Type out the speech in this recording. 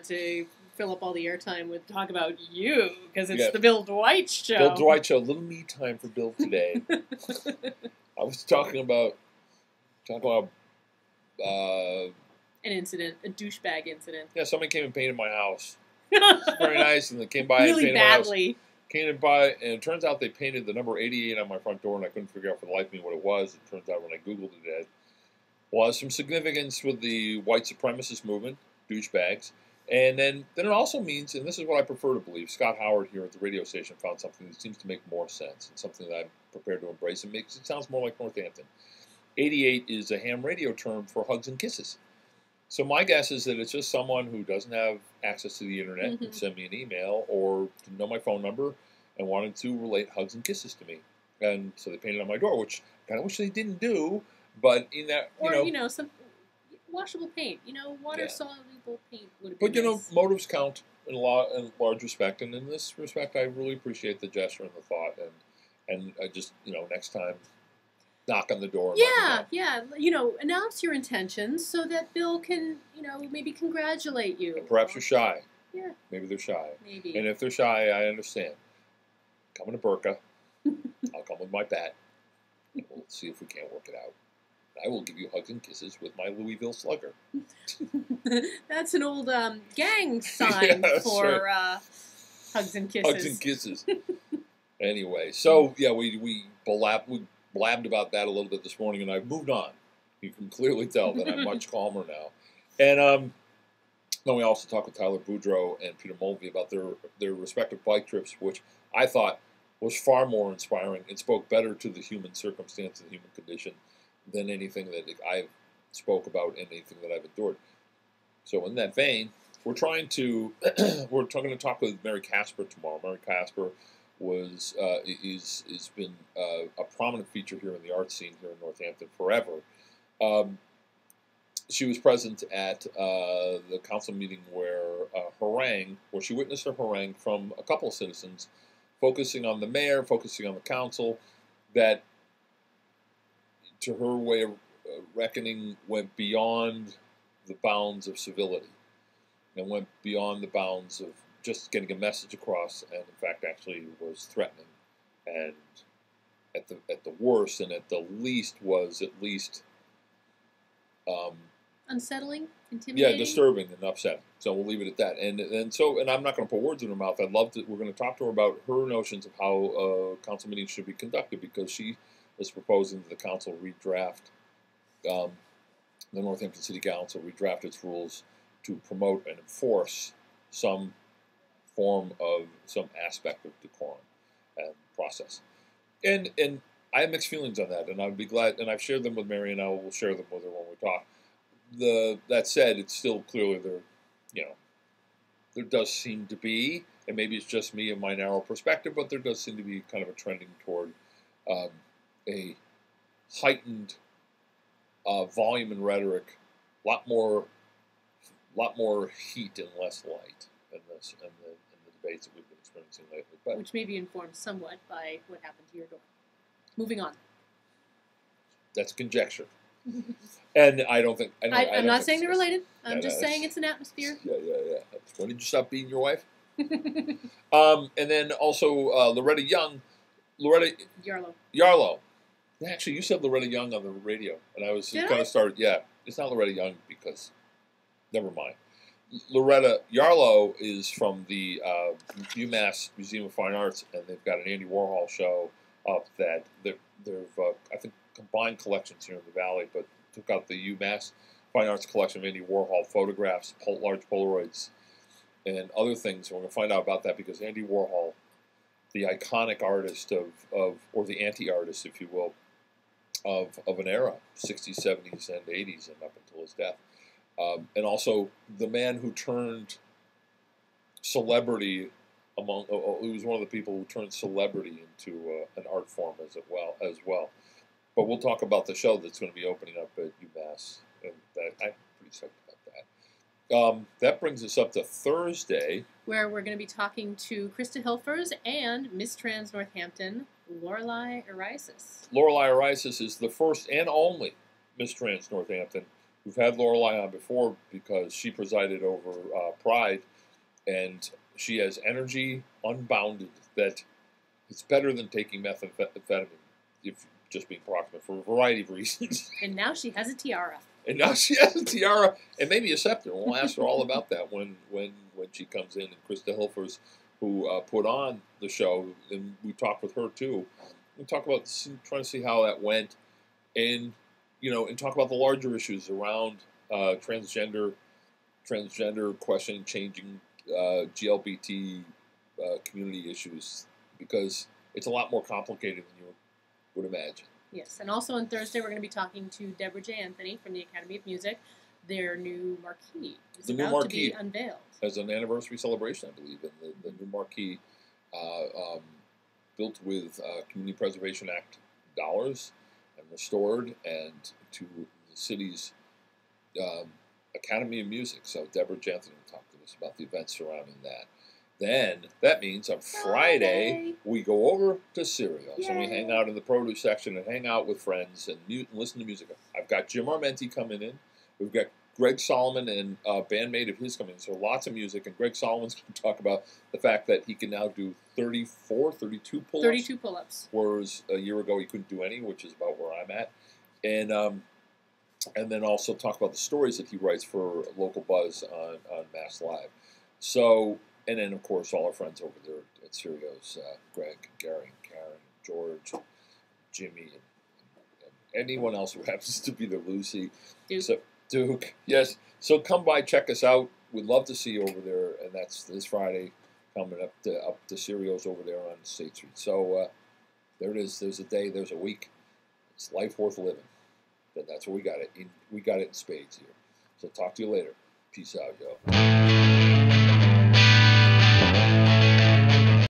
to fill up all the airtime with talk about you, because it's the Bill Dwight show. Bill Dwight show. Little me time for Bill today. I was talking about an incident, a douchebag incident. Yeah, somebody came and painted my house. It's very nice, and they came by really and painted badly. my house. Came by, and it turns out they painted the number 88 on my front door, and I couldn't figure out for the life of me what it was. It turns out when I Googled it was some significance with the white supremacist movement, douchebags. And then it also means, and this is what I prefer to believe, Scott Howard here at the radio station found something that seems to make more sense, and something that I'm prepared to embrace. It sounds more like Northampton. 88 is a ham radio term for hugs and kisses. So my guess is that it's just someone who doesn't have access to the internet and send me an email or didn't know my phone number and wanted to relate hugs and kisses to me. And so they painted on my door, which I kind of wish they didn't do, but in that, some washable paint, water-soluble paint would have been nice. Motives count in large respect, and in this respect, I really appreciate the gesture and the thought, and I just, next time, knock on the door. Yeah. Announce your intentions so that Bill can, maybe congratulate you. And perhaps you're shy. Yeah. Maybe they're shy. Maybe. And if they're shy, I understand. Come in a burqa. I'll come with my bat. And we'll see if we can't work it out. I will give you hugs and kisses with my Louisville Slugger. That's an old gang sign for hugs and kisses. Hugs and kisses. Anyway, so we blabbed about that a little bit this morning, and I've moved on. You can clearly tell that I'm much calmer now. And then we also talked with Tyler Boudreau and Peter Mulvey about their respective bike trips, which I thought was far more inspiring and spoke better to the human circumstance and the human condition than anything that I've spoke about and anything that I've endured. So in that vein, we're going to talk with Mary Casper tomorrow. Mary Casper has been a prominent feature here in the art scene here in Northampton forever. She was present at the council meeting where she witnessed a harangue from a couple of citizens, focusing on the mayor, focusing on the council, that, to her way of reckoning, went beyond the bounds of civility and went beyond the bounds of just getting a message across, and in fact actually was threatening, and at the worst and at the least was at least unsettling, intimidating. Yeah, disturbing and upsetting. So we'll leave it at that. And I'm not going to put words in her mouth. We're going to talk to her about her notions of how council meetings should be conducted, because she is proposing that the council redraft, the Northampton City Council redraft its rules to promote and enforce some aspect of decorum and process. And I have mixed feelings on that, and I'd be glad, and I've shared them with Mary, and I will share them with her when we talk. That said, it's still clearly there does seem to be, and maybe it's just me and my narrow perspective, but there does seem to be kind of a trending toward a heightened volume and rhetoric, a lot more heat and less light in this and the debates that we've been experiencing lately. But which may be informed somewhat by what happened to your door. Moving on. That's conjecture. And I don't think... I'm not saying they're related. I'm just saying it's an atmosphere. Yeah. When did you stop beating your wife? And then also Loretta Yarlow. Actually, you said Loretta Young on the radio, and I was kind of started... Yeah, it's not Loretta Young because... Never mind. Loretta Yarlow is from the UMass Museum of Fine Arts, and they've got an Andy Warhol show up that they've I think, combined collections here in the Valley, but took out the UMass Fine Arts collection of Andy Warhol photographs, large Polaroids, and other things. We're going to find out about that because Andy Warhol, the iconic artist or the anti-artist, if you will, of an era, 60s, 70s, and 80s, and up until his death. And also the man who turned celebrity he was one of the people who turned celebrity into an art form as well. But we'll talk about the show that's going to be opening up at UMass, and I'm pretty psyched about that. That brings us up to Thursday, where we're going to be talking to Krista Hilfers and Miss Trans Northampton, Lorelei Arisis. Lorelei Arisis is the first and only Miss Trans Northampton we've had Lorelai on before because she presided over Pride, and she has energy unbounded that it's better than taking methamphetamine, if just being proximate, for a variety of reasons. And now she has a tiara. And now she has a tiara and maybe a scepter. We'll ask her all about that when she comes in. And Krista Hilfers, who put on the show, and we talked with her too. We talk about trying to see how that went, and and talk about the larger issues around transgender questioning, changing GLBT community issues, because it's a lot more complicated than you would imagine. Yes, and also on Thursday we're going to be talking to Deborah J. Anthony from the Academy of Music. Their new marquee is about to be unveiled. As an anniversary celebration, I believe, and the new marquee built with Community Preservation Act dollars and restored, and to the city's Academy of Music. So Deborah J. Anthony will talk to us about the events surrounding that. Then that means on Friday we go over to Cereals and we hang out in the produce section and hang out with friends and listen to music. I've got Jim Armenti coming in. We've got Greg Solomon and a bandmate of his coming in. So lots of music. And Greg Solomon's going to talk about the fact that he can now do 32 pull-ups. 32 pull-ups. Whereas a year ago he couldn't do any, which is about where I'm at. And then also talk about the stories that he writes for Local Buzz on Mass Live. So... And then, of course, all our friends over there at Cereals, Greg, Gary, Karen, George, Jimmy, and anyone else who happens to be there, Lucy. Duke. So, Duke, yes. So come by, check us out. We'd love to see you over there, and that's this Friday coming up to Cereals over there on State Street. So there it is. There's a day, there's a week. It's life worth living. And that's what we got it. We got it in spades here. So talk to you later. Peace out, yo.